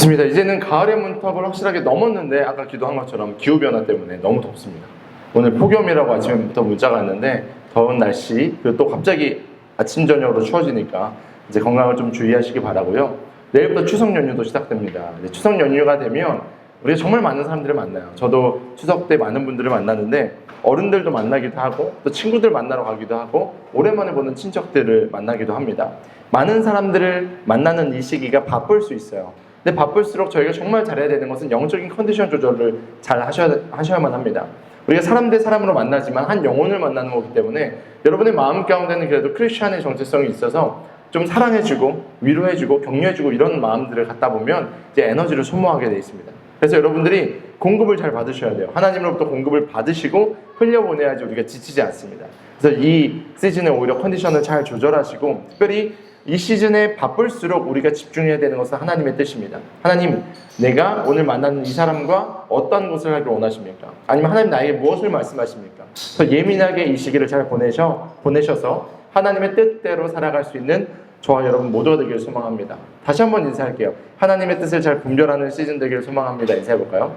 맞습니다. 이제는 가을의 문턱을 확실하게 넘었는데 아까 기도한 것처럼 기후변화 때문에 너무 덥습니다. 오늘 폭염이라고 아침부터 문자가 왔는데 더운 날씨 그리고 또 갑자기 아침 저녁으로 추워지니까 이제 건강을 좀 주의하시기 바라고요. 내일부터 추석 연휴도 시작됩니다. 추석 연휴가 되면 우리가 정말 많은 사람들을 만나요. 저도 추석 때 많은 분들을 만나는데 어른들도 만나기도 하고 또 친구들 만나러 가기도 하고 오랜만에 보는 친척들을 만나기도 합니다. 많은 사람들을 만나는 이 시기가 바쁠 수 있어요. 근데 바쁠수록 저희가 정말 잘해야 되는 것은 영적인 컨디션 조절을 잘 하셔야만 합니다. 우리가 사람 대 사람으로 만나지만 한 영혼을 만나는 거기 때문에 여러분의 마음 가운데는 그래도 크리스찬의 정체성이 있어서 좀 사랑해주고 위로해주고 격려해주고 이런 마음들을 갖다 보면 이제 에너지를 소모하게 되어 있습니다. 그래서 여러분들이 공급을 잘 받으셔야 돼요. 하나님으로부터 공급을 받으시고 흘려보내야지 우리가 지치지 않습니다. 그래서 이 시즌에 오히려 컨디션을 잘 조절하시고 특별히 이 시즌에 바쁠수록 우리가 집중해야 되는 것은 하나님의 뜻입니다. 하나님, 내가 오늘 만나는 이 사람과 어떤 것을 하길 원하십니까? 아니면 하나님 나에게 무엇을 말씀하십니까? 그래서 예민하게 이 시기를 잘 보내셔서 하나님의 뜻대로 살아갈 수 있는 저와 여러분 모두가 되기를 소망합니다. 다시 한번 인사할게요. 하나님의 뜻을 잘 분별하는 시즌 되기를 소망합니다. 인사해볼까요?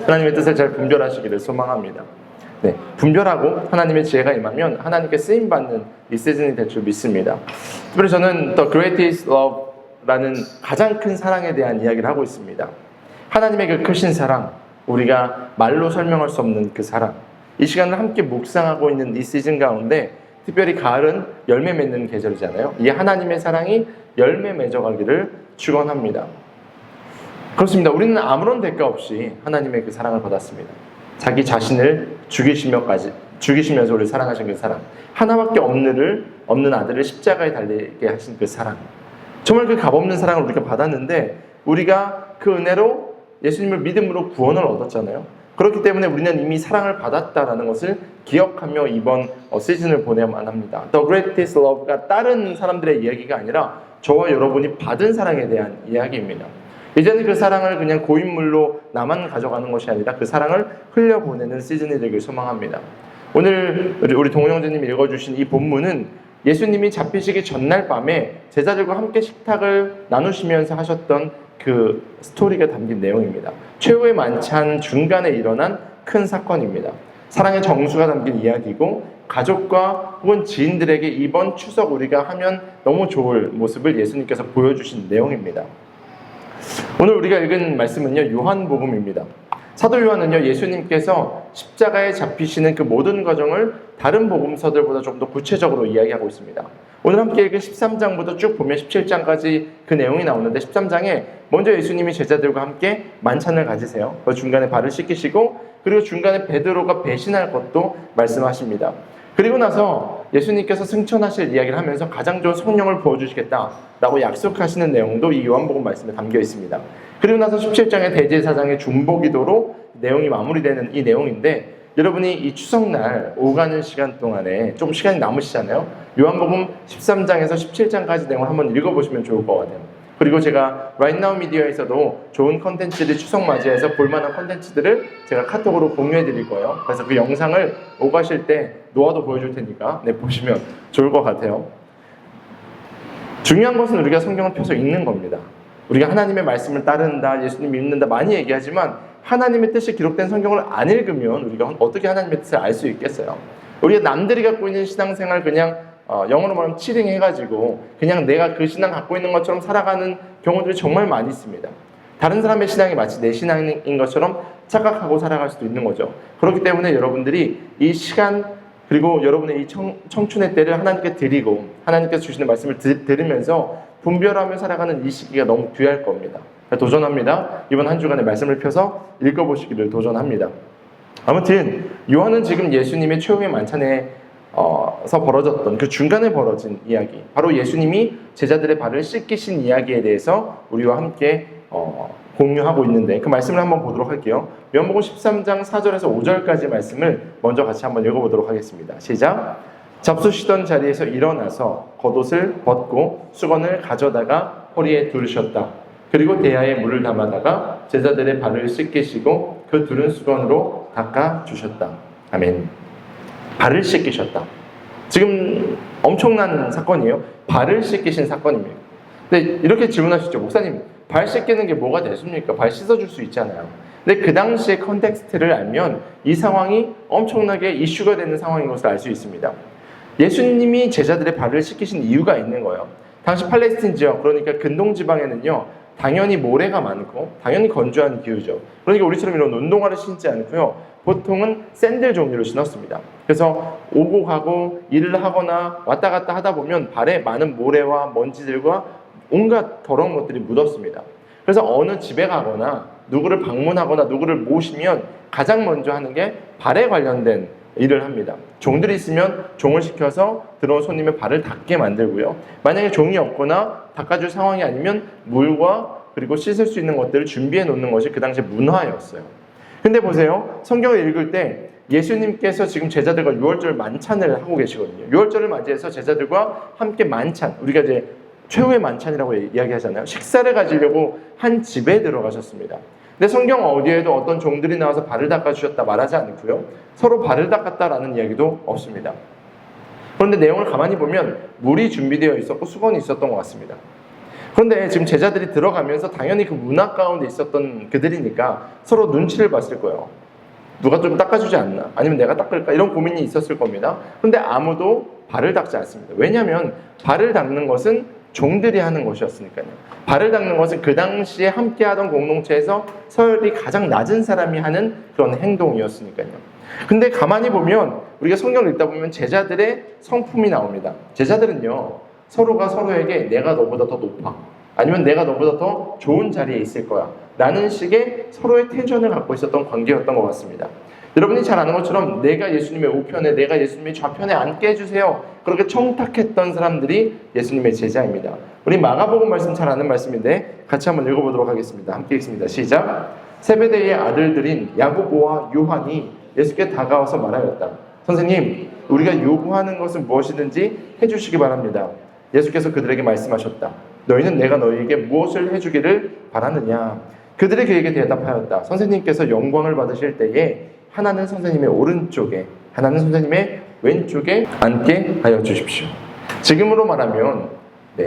하나님의 뜻을 잘 분별하시기를 소망합니다. 네, 분별하고 하나님의 지혜가 임하면 하나님께 쓰임받는 이 시즌이 될 줄 믿습니다. 특별히 저는 The Greatest Love라는 가장 큰 사랑에 대한 이야기를 하고 있습니다. 하나님의 그 크신 사랑, 우리가 말로 설명할 수 없는 그 사랑, 이 시간을 함께 묵상하고 있는 이 시즌 가운데 특별히 가을은 열매 맺는 계절이잖아요. 이 하나님의 사랑이 열매 맺어가기를 축원합니다. 그렇습니다. 우리는 아무런 대가 없이 하나님의 그 사랑을 받았습니다. 자기 자신을 죽이시면서 우리를 사랑하신 그 사랑, 하나밖에 없는 아들을 십자가에 달리게 하신 그 사랑, 정말 그 값없는 사랑을 우리가 받았는데 우리가 그 은혜로 예수님을 믿음으로 구원을 얻었잖아요. 그렇기 때문에 우리는 이미 사랑을 받았다라는 것을 기억하며 이번 시즌을 보내야만 합니다. The Greatest Love가 다른 사람들의 이야기가 아니라 저와 여러분이 받은 사랑에 대한 이야기입니다. 이제는 그 사랑을 그냥 고인물로 나만 가져가는 것이 아니라 그 사랑을 흘려보내는 시즌이 되길 소망합니다. 오늘 우리 동호 형제님이 읽어주신 이 본문은 예수님이 잡히시기 전날 밤에 제자들과 함께 식탁을 나누시면서 하셨던 그 스토리가 담긴 내용입니다. 최후의 만찬 중간에 일어난 큰 사건입니다. 사랑의 정수가 담긴 이야기고 가족과 혹은 지인들에게 이번 추석 우리가 하면 너무 좋을 모습을 예수님께서 보여주신 내용입니다. 오늘 우리가 읽은 말씀은요, 요한복음입니다. 사도 요한은요, 예수님께서 십자가에 잡히시는 그 모든 과정을 다른 복음서들보다 좀 더 구체적으로 이야기하고 있습니다. 오늘 함께 읽은 13장부터 쭉 보면 17장까지 그 내용이 나오는데 13장에 먼저 예수님이 제자들과 함께 만찬을 가지세요. 그 중간에 발을 씻기시고 그리고 중간에 베드로가 배신할 것도 말씀하십니다. 그리고 나서 예수님께서 승천하실 이야기를 하면서 가장 좋은 성령을 부어주시겠다라고 약속하시는 내용도 이 요한복음 말씀에 담겨 있습니다. 그리고 나서 17장의 대제사장의 중보기도로 내용이 마무리되는 이 내용인데 여러분이 이 추석날 오가는 시간 동안에 좀 시간이 남으시잖아요. 요한복음 13장에서 17장까지 내용을 한번 읽어보시면 좋을 것 같아요. 그리고 제가 Right Now 미디어에서도 좋은 컨텐츠들 추석 맞이해서 볼만한 컨텐츠들을 제가 카톡으로 공유해 드릴 거예요. 그래서 그 영상을 오가실 때 노아도 보여줄 테니까 보시면 좋을 것 같아요. 중요한 것은 우리가 성경을 펴서 읽는 겁니다. 우리가 하나님의 말씀을 따른다, 예수님 믿는다 많이 얘기하지만 하나님의 뜻이 기록된 성경을 안 읽으면 우리가 어떻게 하나님의 뜻을 알 수 있겠어요? 우리가 남들이 갖고 있는 신앙생활 그냥 영어로 말하면 치링 해가지고 그냥 내가 그 신앙 갖고 있는 것처럼 살아가는 경우들이 정말 많이 있습니다. 다른 사람의 신앙이 마치 내 신앙인 것처럼 착각하고 살아갈 수도 있는 거죠. 그렇기 때문에 여러분들이 이 시간 그리고 여러분의 이 청춘의 때를 하나님께 드리고 하나님께서 주시는 말씀을 들으면서 분별하며 살아가는 이 시기가 너무 귀할 겁니다. 도전합니다. 이번 한 주간의 말씀을 펴서 읽어보시기를 도전합니다. 아무튼 요한은 지금 예수님의 최후의 만찬에 서 벌어졌던 그 중간에 벌어진 이야기, 바로 예수님이 제자들의 발을 씻기신 이야기에 대해서 우리와 함께 공유하고 있는데 그 말씀을 한번 보도록 할게요. 요한복음 13장 4절에서 5절까지 말씀을 먼저 같이 한번 읽어보도록 하겠습니다. 시작! 잡수시던 자리에서 일어나서 겉옷을 벗고 수건을 가져다가 허리에 두르셨다. 그리고 대야에 물을 담아다가 제자들의 발을 씻기시고 그 두른 수건으로 닦아주셨다. 아멘. 발을 씻기셨다. 지금 엄청난 사건이에요. 발을 씻기신 사건입니다. 근데 이렇게 질문하시죠. 목사님, 발 씻기는 게 뭐가 됐습니까? 발 씻어줄 수 있잖아요. 근데 그 당시의 컨텍스트를 알면 이 상황이 엄청나게 이슈가 되는 상황인 것을 알 수 있습니다. 예수님이 제자들의 발을 씻기신 이유가 있는 거예요. 당시 팔레스틴 지역, 그러니까 근동 지방에는요, 당연히 모래가 많고 당연히 건조한 기후죠. 그러니까 우리처럼 이런 운동화를 신지 않고요, 보통은 샌들 종류를 신었습니다. 그래서 오고 가고 일을 하거나 왔다 갔다 하다 보면 발에 많은 모래와 먼지들과 온갖 더러운 것들이 묻었습니다. 그래서 어느 집에 가거나 누구를 방문하거나 누구를 모시면 가장 먼저 하는 게 발에 관련된 일을 합니다. 종들이 있으면 종을 시켜서 들어온 손님의 발을 닦게 만들고요. 만약에 종이 없거나 닦아줄 상황이 아니면 물과 그리고 씻을 수 있는 것들을 준비해 놓는 것이 그 당시 문화였어요. 근데 보세요. 성경을 읽을 때 예수님께서 지금 제자들과 유월절 만찬을 하고 계시거든요. 유월절을 맞이해서 제자들과 함께 만찬, 우리가 이제 최후의 만찬이라고 이야기하잖아요. 식사를 가지려고 한 집에 들어가셨습니다. 근데 성경 어디에도 어떤 종들이 나와서 발을 닦아주셨다 말하지 않고요, 서로 발을 닦았다라는 이야기도 없습니다. 그런데 내용을 가만히 보면 물이 준비되어 있었고 수건이 있었던 것 같습니다. 그런데 지금 제자들이 들어가면서 당연히 그 문화 가운데 있었던 그들이니까 서로 눈치를 봤을 거예요. 누가 좀 닦아주지 않나? 아니면 내가 닦을까? 이런 고민이 있었을 겁니다. 그런데 아무도 발을 닦지 않습니다. 왜냐하면 발을 닦는 것은 종들이 하는 것이었으니까요. 발을 닦는 것은 그 당시에 함께하던 공동체에서 서열이 가장 낮은 사람이 하는 그런 행동이었으니까요. 근데 가만히 보면 우리가 성경을 읽다 보면 제자들의 성품이 나옵니다. 제자들은요, 서로가 서로에게 내가 너보다 더 높아, 아니면 내가 너보다 더 좋은 자리에 있을 거야 라는 식의 서로의 텐션을 갖고 있었던 관계였던 것 같습니다. 여러분이 잘 아는 것처럼 내가 예수님의 우편에, 내가 예수님의 좌편에 앉게 해주세요, 그렇게 청탁했던 사람들이 예수님의 제자입니다. 우리 마가복음 말씀 잘 아는 말씀인데 같이 한번 읽어보도록 하겠습니다. 함께 읽습니다. 시작. 세베대의 아들들인 야고보와 요한이 예수께 다가와서 말하였다. 선생님, 우리가 요구하는 것은 무엇이든지 해주시기 바랍니다. 예수께서 그들에게 말씀하셨다. 너희는 내가 너희에게 무엇을 해주기를 바라느냐? 그들이 그에게 대답하였다. 선생님께서 영광을 받으실 때에 하나는 선생님의 오른쪽에, 하나는 선생님의 왼쪽에 앉게 하여 주십시오. 지금으로 말하면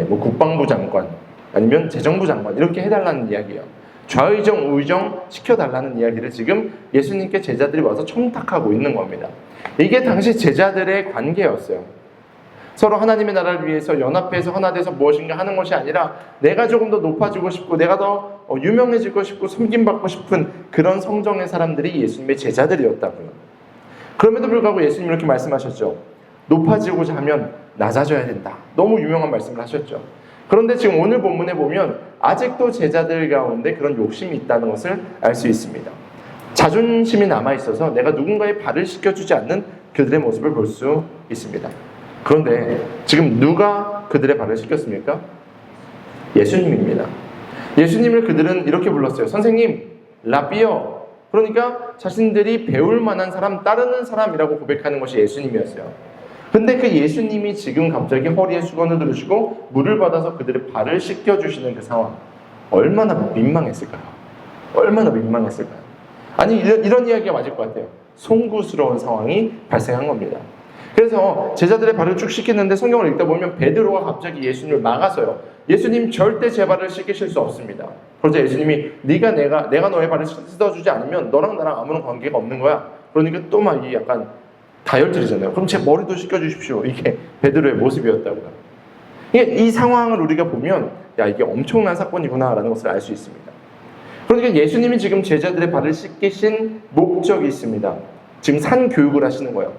국방부 장관 아니면 재정부 장관 이렇게 해달라는 이야기예요. 좌의정 우의정 시켜달라는 이야기를 지금 예수님께 제자들이 와서 청탁하고 있는 겁니다. 이게 당시 제자들의 관계였어요. 서로 하나님의 나라를 위해서 연합해서 하나 돼서 무엇인가 하는 것이 아니라 내가 조금 더 높아지고 싶고 내가 더 유명해지고 싶고 섬김받고 싶은 그런 성정의 사람들이 예수님의 제자들이었다고요. 그럼에도 불구하고 예수님이 이렇게 말씀하셨죠. 높아지고자 하면 낮아져야 된다. 너무 유명한 말씀을 하셨죠. 그런데 지금 오늘 본문에 보면 아직도 제자들 가운데 그런 욕심이 있다는 것을 알 수 있습니다. 자존심이 남아있어서 내가 누군가의 발을 씻겨주지 않는 그들의 모습을 볼 수 있습니다. 그런데 지금 누가 그들의 발을 씻겼습니까? 예수님입니다. 예수님을 그들은 이렇게 불렀어요. 선생님, 라비어. 그러니까 자신들이 배울 만한 사람, 따르는 사람이라고 고백하는 것이 예수님이었어요. 근데 그 예수님이 지금 갑자기 허리에 수건을 두르시고 물을 받아서 그들의 발을 씻겨주시는 그 상황, 얼마나 민망했을까요? 얼마나 민망했을까요? 아니, 이런 이야기가 맞을 것 같아요. 송구스러운 상황이 발생한 겁니다. 그래서 제자들의 발을 쭉 씻기는데 성경을 읽다 보면 베드로가 갑자기 예수님을 막아서요. 예수님, 절대 제 발을 씻기실 수 없습니다. 그러자 예수님이 내가 너의 발을 씻어주지 않으면 너랑 나랑 아무런 관계가 없는 거야. 그러니까 또 막 약간 다혈질이잖아요. 그럼 제 머리도 씻겨주십시오. 이게 베드로의 모습이었다고요. 이 상황을 우리가 보면 이게 엄청난 사건이구나라는 것을 알 수 있습니다. 그러니까 예수님이 지금 제자들의 발을 씻기신 목적이 있습니다. 지금 산교육을 하시는 거예요.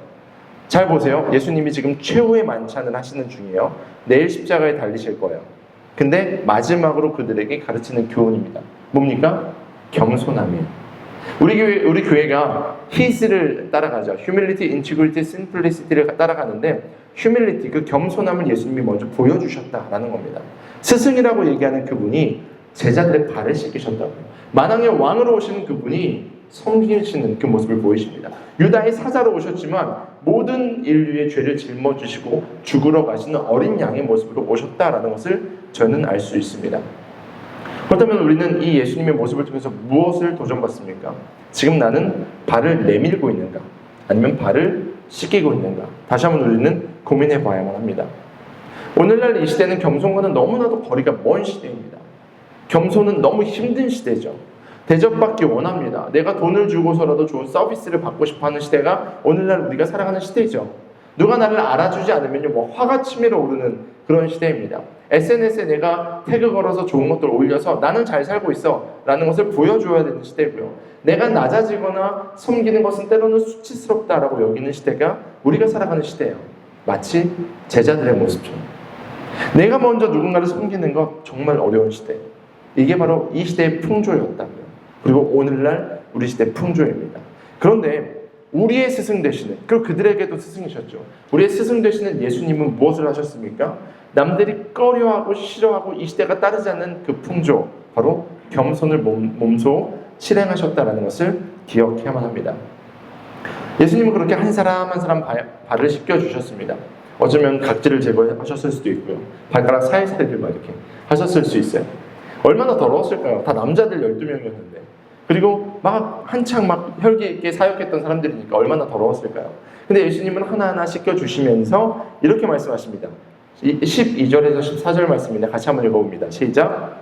잘 보세요. 예수님이 지금 최후의 만찬을 하시는 중이에요. 내일 십자가에 달리실 거예요. 근데 마지막으로 그들에게 가르치는 교훈입니다. 뭡니까? 겸손함이에요. 우리 교회가 his를 따라가죠. humility, integrity, simplicity를 따라가는데 humility, 그 겸손함을 예수님이 먼저 보여주셨다라는 겁니다. 스승이라고 얘기하는 그분이 제자들의 발을 씻기셨다고요. 만왕의 왕으로 오시는 그분이 섬기시는 그 모습을 보이십니다. 유다의 사자로 오셨지만 모든 인류의 죄를 짊어지시고 죽으러 가시는 어린 양의 모습으로 오셨다라는 것을 저는 알 수 있습니다. 그렇다면 우리는 이 예수님의 모습을 통해서 무엇을 도전받습니까? 지금 나는 발을 내밀고 있는가? 아니면 발을 씻기고 있는가? 다시 한번 우리는 고민해 봐야만 합니다. 오늘날 이 시대는 겸손과는 너무나도 거리가 먼 시대입니다. 겸손은 너무 힘든 시대죠. 대접받기 원합니다. 내가 돈을 주고서라도 좋은 서비스를 받고 싶어하는 시대가 오늘날 우리가 살아가는 시대죠. 누가 나를 알아주지 않으면요, 뭐 화가 치밀어 오르는 그런 시대입니다. SNS에 내가 태그 걸어서 좋은 것들 올려서 나는 잘 살고 있어 라는 것을 보여줘야 되는 시대고요. 내가 낮아지거나 섬기는 것은 때로는 수치스럽다라고 여기는 시대가 우리가 살아가는 시대예요. 마치 제자들의 모습처럼. 내가 먼저 누군가를 섬기는 것 정말 어려운 시대. 이게 바로 이 시대의 풍조였다고요. 그리고 오늘날 우리 시대의 풍조입니다. 그런데 우리의 스승 되시는, 그리고 그들에게도 스승이셨죠. 우리의 스승 되시는 예수님은 무엇을 하셨습니까? 남들이 꺼려하고 싫어하고 이 시대가 따르지 않는 그 풍조, 바로 겸손을 몸소 실행하셨다는 것을 기억해야만 합니다. 예수님은 그렇게 한 사람 한 사람 발을 씻겨주셨습니다. 어쩌면 각질을 제거하셨을 수도 있고요. 발가락 사이사이를 막 이렇게 하셨을 수 있어요. 얼마나 더러웠을까요? 다 남자들 12명이었는데. 그리고 막 한창 막 혈기 있게 사역했던 사람들이니까 얼마나 더러웠을까요? 근데 예수님은 하나하나 씻겨주시면서 이렇게 말씀하십니다. 12절에서 14절 말씀입니다. 같이 한번 읽어봅니다. 시작.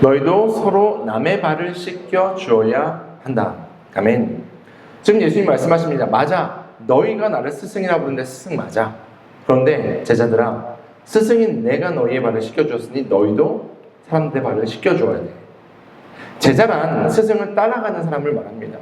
너희도 서로 남의 발을 씻겨 주어야 한다. 아멘. 지금 예수님 말씀하십니다. 맞아. 너희가 나를 스승이라고 부르는데 스승 맞아. 그런데 제자들아, 스승인 내가 너희의 발을 씻겨 주었으니 너희도 사람들의 발을 씻겨 주어야 돼. 제자란 스승을 따라가는 사람을 말합니다.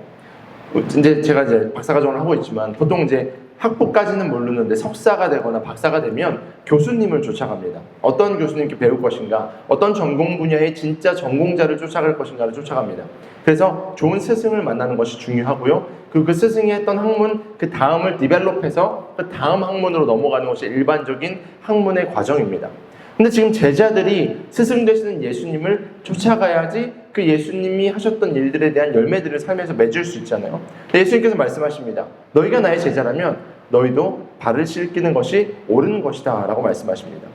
제가 박사과정을 하고 있지만 보통 이제 학부까지는 모르는데 석사가 되거나 박사가 되면 교수님을 쫓아갑니다. 어떤 교수님께 배울 것인가, 어떤 전공 분야의 진짜 전공자를 쫓아갈 것인가를 쫓아갑니다. 그래서 좋은 스승을 만나는 것이 중요하고요. 그 스승이 했던 학문, 그 다음을 디벨롭해서 그 다음 학문으로 넘어가는 것이 일반적인 학문의 과정입니다. 근데 지금 제자들이 스승 되시는 예수님을 쫓아가야지 그 예수님이 하셨던 일들에 대한 열매들을 삶에서 맺을 수 있잖아요. 예수님께서 말씀하십니다. 너희가 나의 제자라면 너희도 발을 씻기는 것이 옳은 것이다 라고 말씀하십니다.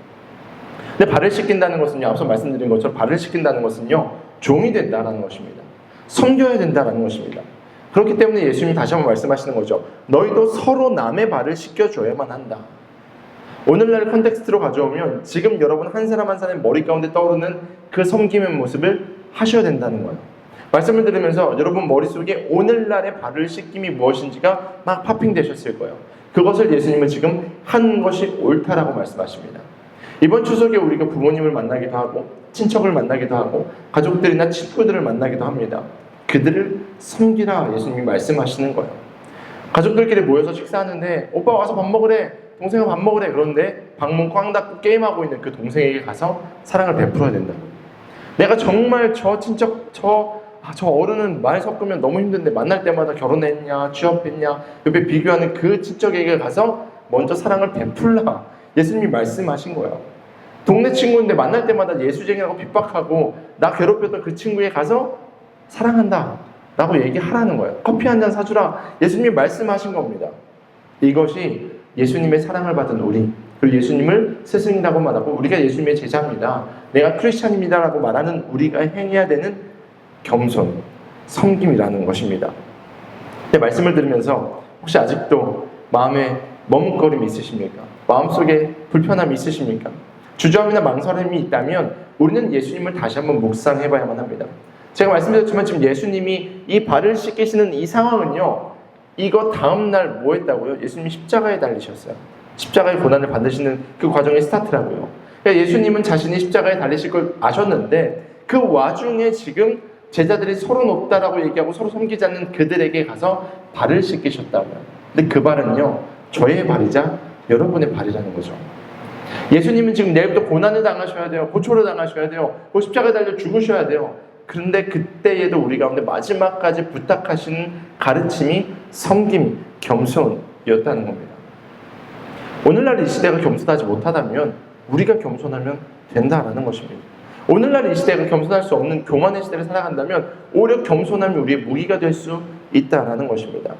근데 발을 씻긴다는 것은요, 앞서 말씀드린 것처럼 발을 씻긴다는 것은요, 종이 된다는 것입니다. 섬겨야 된다는 것입니다. 그렇기 때문에 예수님이 다시 한번 말씀하시는 거죠. 너희도 서로 남의 발을 씻겨줘야만 한다. 오늘날 컨텍스트로 가져오면 지금 여러분 한 사람 한 사람의 머리 가운데 떠오르는 그 섬김의 모습을 하셔야 된다는 거예요. 말씀을 들으면서 여러분 머릿속에 오늘날의 발을 씻김이 무엇인지가 막 파핑되셨을 거예요. 그것을 예수님은 지금 한 것이 옳다라고 말씀하십니다. 이번 추석에 우리가 부모님을 만나기도 하고 친척을 만나기도 하고 가족들이나 친구들을 만나기도 합니다. 그들을 섬기라 예수님이 말씀하시는 거예요. 가족들끼리 모여서 식사하는데 오빠 와서 밥 먹으래, 동생아 밥 먹으래. 그런데 방문 꽝 닫고 게임하고 있는 그 동생에게 가서 사랑을 베풀어야 된다고. 내가 정말 저 친척 저 어른은 말 섞으면 너무 힘든데 만날 때마다 결혼했냐 취업했냐 옆에 비교하는 그 친척에게 가서 먼저 사랑을 베풀라 예수님이 말씀하신 거예요. 동네 친구인데 만날 때마다 예수쟁이라고 핍박하고 나 괴롭혔던 그 친구에 가서 사랑한다 라고 얘기하라는 거예요. 커피 한 잔 사주라 예수님이 말씀하신 겁니다. 이것이 예수님의 사랑을 받은 우리, 그리고 예수님을 스승이라고 말하고 우리가 예수님의 제자입니다, 내가 크리스찬입니다 라고 말하는 우리가 행해야 되는 겸손, 섬김이라는 것입니다. 근데 말씀을 들으면서 혹시 아직도 마음에 머뭇거림이 있으십니까? 마음속에 불편함이 있으십니까? 주저함이나 망설임이 있다면 우리는 예수님을 다시 한번 묵상해봐야만 합니다. 제가 말씀드렸지만 지금 예수님이 이 발을 씻기시는 이 상황은요, 이거 다음날 뭐 했다고요? 예수님이 십자가에 달리셨어요. 십자가의 고난을 받으시는 그 과정의 스타트라고요. 그러니까 예수님은 자신이 십자가에 달리실 걸 아셨는데 그 와중에 지금 제자들이 서로 높다라고 얘기하고 서로 섬기지 않는 그들에게 가서 발을 씻기셨다고요. 근데 그 발은요, 저의 발이자 여러분의 발이라는 거죠. 예수님은 지금 내일부터 고난을 당하셔야 돼요. 고초를 당하셔야 돼요. 십자가에 달려 죽으셔야 돼요. 그런데 그때에도 우리 가운데 마지막까지 부탁하시는 가르침이 섬김, 겸손이었다는 겁니다. 오늘날 이 시대가 겸손하지 못하다면 우리가 겸손하면 된다라는 것입니다. 오늘날 이 시대가 겸손할 수 없는 교만의 시대를 살아간다면 오히려 겸손함이 우리의 무기가 될 수 있다라는 것입니다.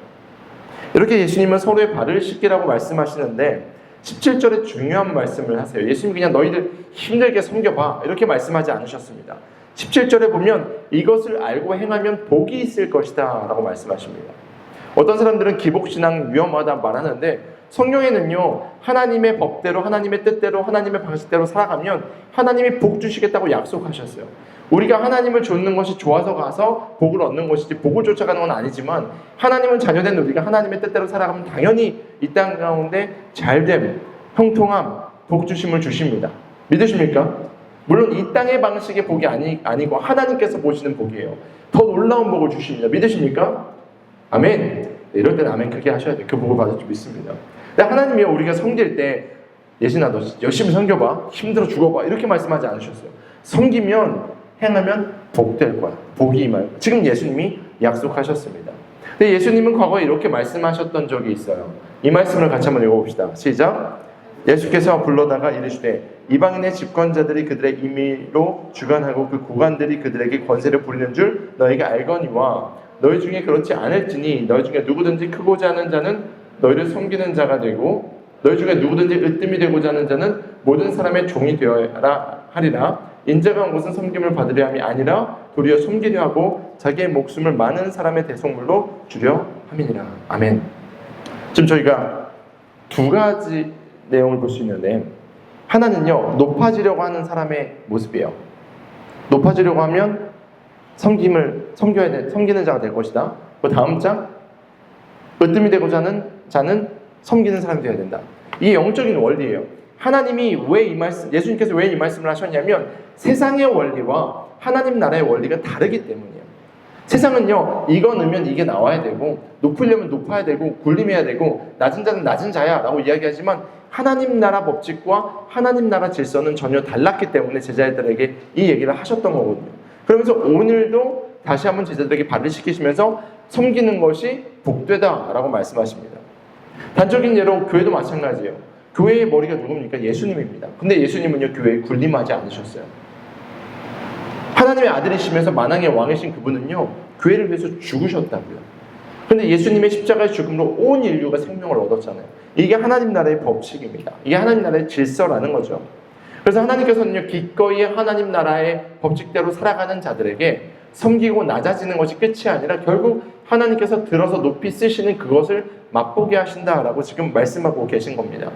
이렇게 예수님은 서로의 발을 씻기라고 말씀하시는데 17절에 중요한 말씀을 하세요. 예수님 그냥 너희들 힘들게 섬겨봐 이렇게 말씀하지 않으셨습니다. 17절에 보면 이것을 알고 행하면 복이 있을 것이다 라고 말씀하십니다. 어떤 사람들은 기복신앙 위험하다 말하는데 성경에는요, 하나님의 법대로 하나님의 뜻대로 하나님의 방식대로 살아가면 하나님이 복 주시겠다고 약속하셨어요. 우리가 하나님을 좇는 것이 좋아서 가서 복을 얻는 것이지 복을 쫓아가는 건 아니지만 하나님은 자녀된 우리가 하나님의 뜻대로 살아가면 당연히 이 땅 가운데 잘됨, 형통함, 복 주심을 주십니다. 믿으십니까? 물론 이 땅의 방식의 복이 아니고 하나님께서 보시는 복이에요. 더 놀라운 복을 주십니다. 믿으십니까? 아멘. 이럴 때는 아멘 크게 하셔야 돼요. 그 복을 받을 줄 믿습니다. 근데 하나님이 우리가 섬길 때 예진아 너 열심히 섬겨봐. 힘들어 죽어봐. 이렇게 말씀하지 않으셨어요. 섬기면 행하면 복될 거야. 복이 임할. 지금 예수님이 약속하셨습니다. 근데 예수님은 과거에 이렇게 말씀하셨던 적이 있어요. 이 말씀을 같이 한번 읽어봅시다. 시작. 예수께서 불러다가 이르시되 이방인의 집권자들이 그들의 임의로 주관하고 그 고관들이 그들에게 권세를 부리는 줄 너희가 알거니와 너희 중에 그렇지 않을지니 너희 중에 누구든지 크고자 하는 자는 너희를 섬기는 자가 되고 너희 중에 누구든지 으뜸이 되고자 하는 자는 모든 사람의 종이 되어야 하리라. 인자가 온 것은 섬김을 받으려 함이 아니라 도리어 섬기려 하고 자기의 목숨을 많은 사람의 대속물로 주려 함이니라. 아멘. 지금 저희가 두 가지 내용을 볼 수 있는데 하나는요, 높아지려고 하는 사람의 모습이에요. 높아지려고 하면 섬기는 자가 될 것이다. 그 다음 장, 으뜸이 되고자 하는 자는 섬기는 사람이 되어야 된다. 이게 영적인 원리예요. 하나님이 예수님께서 왜 이 말씀을 하셨냐면 세상의 원리와 하나님 나라의 원리가 다르기 때문이에요. 세상은요, 이거 넣으면 이게 나와야 되고 높으려면 높아야 되고 굴림해야 되고 낮은 자는 낮은 자야 라고 이야기하지만 하나님 나라 법칙과 하나님 나라 질서는 전혀 달랐기 때문에 제자들에게 이 얘기를 하셨던 거거든요. 그러면서 오늘도 다시 한번 제자들에게 발을 씻기시면서 섬기는 것이 복되다 라고 말씀하십니다. 단적인 예로 교회도 마찬가지예요. 교회의 머리가 누굽니까? 예수님입니다. 근데 예수님은요, 교회에 군림하지 않으셨어요. 하나님의 아들이시면서 만왕의 왕이신 그분은요, 교회를 위해서 죽으셨다고요. 근데 예수님의 십자가의 죽음으로 온 인류가 생명을 얻었잖아요. 이게 하나님 나라의 법칙입니다. 이게 하나님 나라의 질서라는 거죠. 그래서 하나님께서는요, 기꺼이 하나님 나라의 법칙대로 살아가는 자들에게 섬기고 낮아지는 것이 끝이 아니라 결국 하나님께서 들어서 높이 쓰시는 그것을 맛보게 하신다라고 지금 말씀하고 계신 겁니다.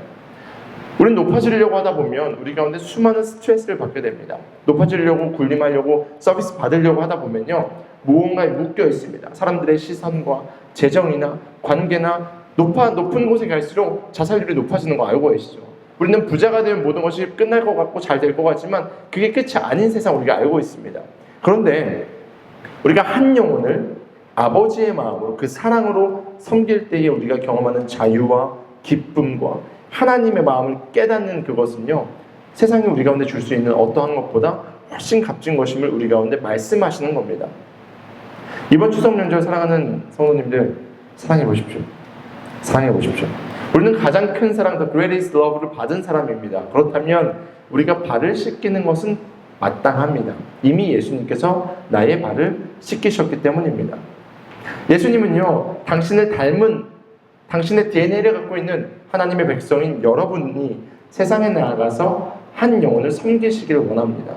우리는 높아지려고 하다 보면 우리 가운데 수많은 스트레스를 받게 됩니다. 높아지려고 군림하려고 서비스 받으려고 하다 보면요, 무언가에 묶여 있습니다. 사람들의 시선과 재정이나 관계나 높은 곳에 갈수록 자살률이 높아지는 거 알고 계시죠? 우리는 부자가 되면 모든 것이 끝날 것 같고 잘 될 것 같지만 그게 끝이 아닌 세상 우리가 알고 있습니다. 그런데 우리가 한 영혼을 아버지의 마음으로 그 사랑으로 섬길 때에 우리가 경험하는 자유와 기쁨과 하나님의 마음을 깨닫는 그것은요, 세상이 우리 가운데 줄 수 있는 어떠한 것보다 훨씬 값진 것임을 우리 가운데 말씀하시는 겁니다. 이번 추석 명절 사랑하는 성도님들, 사랑해 보십시오. 사랑해 보십시오. 우리는 가장 큰 사랑, the greatest love를 받은 사람입니다. 그렇다면 우리가 발을 씻기는 것은 마땅합니다. 이미 예수님께서 나의 발을 씻기셨기 때문입니다. 예수님은요, 당신을 닮은 당신의 DNA를 갖고 있는 하나님의 백성인 여러분이 세상에 나아가서 한 영혼을 섬기시기를 원합니다.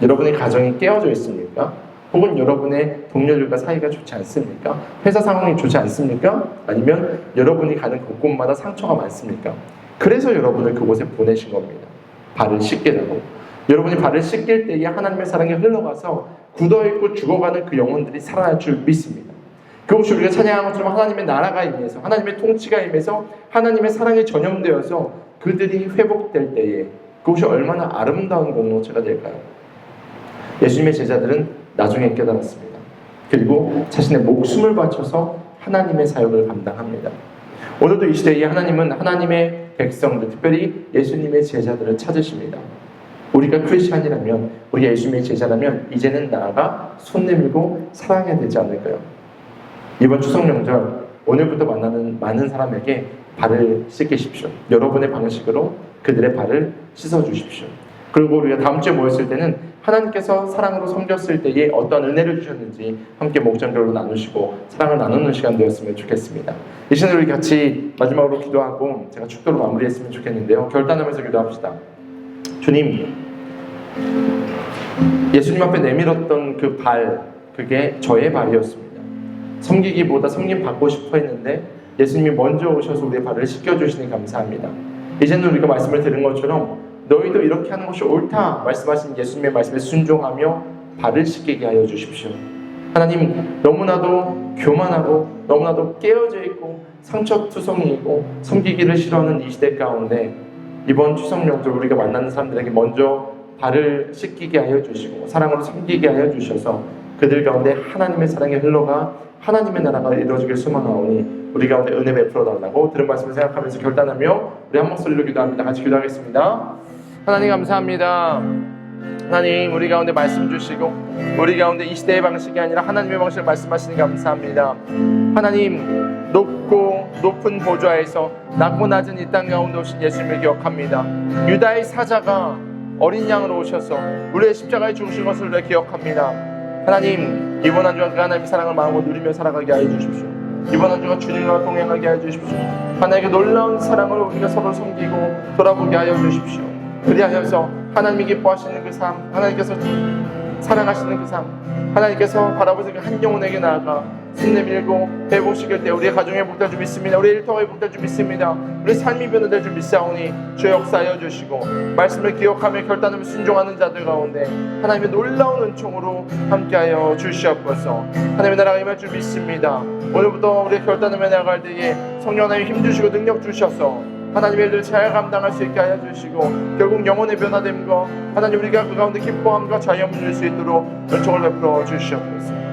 여러분의 가정이 깨어져 있습니까? 혹은 여러분의 동료들과 사이가 좋지 않습니까? 회사 상황이 좋지 않습니까? 아니면 여러분이 가는 곳곳마다 상처가 많습니까? 그래서 여러분을 그곳에 보내신 겁니다. 발을 씻기라고. 여러분이 발을 씻길 때에 하나님의 사랑이 흘러가서 굳어있고 죽어가는 그 영혼들이 살아날 줄 믿습니다. 그것이 우리가 찬양한 것처럼 하나님의 나라가 임해서 하나님의 통치가 임해서 하나님의 사랑이 전염되어서 그들이 회복될 때에 그것이 얼마나 아름다운 공동체가 될까요? 예수님의 제자들은 나중에 깨달았습니다. 그리고 자신의 목숨을 바쳐서 하나님의 사역을 감당합니다. 오늘도 이 시대에 하나님은 하나님의 백성들, 특별히 예수님의 제자들을 찾으십니다. 우리가 크리스찬이라면, 우리가 예수님의 제자라면 이제는 나아가 손 내밀고 사랑해야 되지 않을까요? 이번 추석 명절 오늘부터 만나는 많은 사람에게 발을 씻기십시오. 여러분의 방식으로 그들의 발을 씻어주십시오. 그리고 우리가 다음 주에 모였을 때는 하나님께서 사랑으로 섬겼을 때에 어떤 은혜를 주셨는지 함께 목전별로 나누시고 사랑을 나누는 시간 되었으면 좋겠습니다. 이 시간에 우리 같이 마지막으로 기도하고 제가 축도로 마무리했으면 좋겠는데요. 결단하면서 기도합시다. 주님, 예수님 앞에 내밀었던 그 발, 그게 저의 발이었습니다. 섬기기보다 섬김 받고 싶어 했는데 예수님이 먼저 오셔서 우리의 발을 씻겨주시니 감사합니다. 이제는 우리가 말씀을 들은 것처럼 너희도 이렇게 하는 것이 옳다 말씀하신 예수님의 말씀에 순종하며 발을 씻기게 하여 주십시오. 하나님, 너무나도 교만하고 너무나도 깨어져 있고 상처투성이고 섬기기를 싫어하는 이 시대 가운데 이번 추석 명절 우리가 만나는 사람들에게 먼저 발을 씻기게 하여 주시고 사랑으로 섬기게 하여 주셔서 그들 가운데 하나님의 사랑이 흘러가 하나님의 나라가 이루어지길 소망하오니 우리 가운데 은혜 베풀어 달라고 들은 말씀을 생각하면서 결단하며 우리 한 목소리로 기도합니다. 같이 기도하겠습니다. 하나님 감사합니다. 하나님, 우리 가운데 말씀 주시고 우리 가운데 이 시대의 방식이 아니라 하나님의 방식을 말씀하시니 감사합니다. 하나님, 높은 보좌에서 낮고 낮은 이 땅 가운데 오신 예수님을 기억합니다. 유다의 사자가 어린 양으로 오셔서 우리의 십자가에 죽으신 것을 우리가 기억합니다. 하나님, 이번 한 주간 그 하나님의 사랑을 마음으로 누리며 살아가게 하여 주십시오. 이번 한 주간 주님과 동행하게 하여 주십시오. 하나님의 놀라운 사랑을 우리가 서로 섬기고 돌아보게 하여 주십시오. 그리하여서 하나님이 기뻐하시는 그 삶, 하나님께서 사랑하시는 그 삶, 하나님께서 바라보시는 한 영혼에게 나아가 손 내밀고 배보시길 때 우리의 가정에 복될 줄 믿습니다. 우리의 일터에 복될 줄 믿습니다. 우리 삶이 변화될 줄 믿사오니 주의 역사하여 주시고 말씀을 기억하며 결단하며 순종하는 자들 가운데 하나님의 놀라운 은총으로 함께하여 주시옵소서. 하나님의 나라가 임할 줄 믿습니다. 오늘부터 우리의 결단하며 나아갈 때에 성령 하나님 힘주시고 능력 주셔서 하나님의 일을 잘 감당할 수 있게 하여 주시고 결국 영혼의 변화됨과 하나님 우리가 그 가운데 기뻐함과 자유함을 누릴 수 있도록 은총을 베풀어 주시옵소서.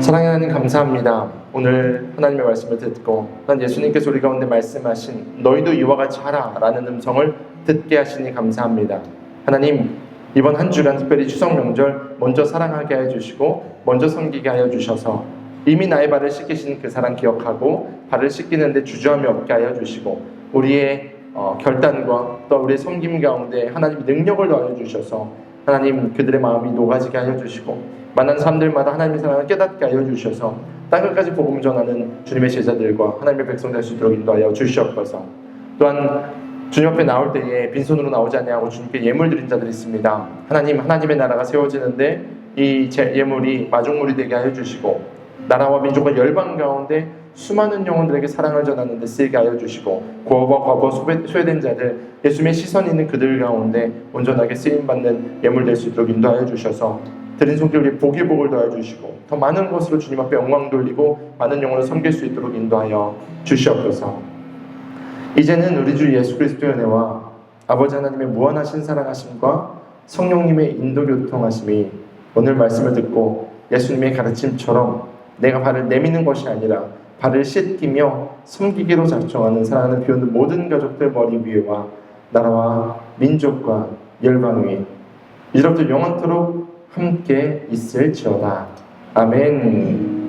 사랑하는 하나님 감사합니다. 오늘 하나님의 말씀을 듣고 난 예수님께서 우리 가운데 말씀하신 너희도 이와 같이 하라 라는 음성을 듣게 하시니 감사합니다. 하나님, 이번 한 주간 특별히 추석 명절 먼저 사랑하게 하여 주시고 먼저 섬기게 하여 주셔서 이미 나의 발을 씻기신 그 사랑 기억하고 발을 씻기는데 주저함이 없게 하여 주시고 우리의 결단과 또 우리의 섬김 가운데 하나님의 능력을 더하여 주셔서 하나님 그들의 마음이 녹아지게 하여 주시고 만난 사람들마다 하나님의 사랑을 깨닫게 하여 주셔서 땅끝까지 복음 전하는 주님의 제자들과 하나님의 백성 될 수 있도록 인도하여 주시옵소서. 또한 주님 앞에 나올 때에 빈손으로 나오지 아니하고 주님께 예물 드린 자들이 있습니다. 하나님, 하나님의 나라가 세워지는데 이 예물이 마중물이 되게 하여 주시고 나라와 민족과 열방 가운데 수많은 영혼들에게 사랑을 전하는 데 쓰이게 하여 주시고 고아와 과부와 소외된 자들 예수님의 시선이 있는 그들 가운데 온전하게 쓰임받는 예물 될 수 있도록 인도하여 주셔서 드린 손길 우리 복의 복을 더하여 주시고 더 많은 것으로 주님 앞에 영광 돌리고 많은 영혼을 섬길 수 있도록 인도하여 주시옵소서. 이제는 우리 주 예수 그리스도의 은혜와 아버지 하나님의 무한하신 사랑하심과 성령님의 인도교통하심이 오늘 말씀을 듣고 예수님의 가르침처럼 내가 발을 내미는 것이 아니라 발을 씻기며 섬기기로 작정하는 사랑하는 비웃는 모든 가족들 머리 위에와 나라와 민족과 열방 위에 이제부터 영원토록 함께 있을지어다. 아멘.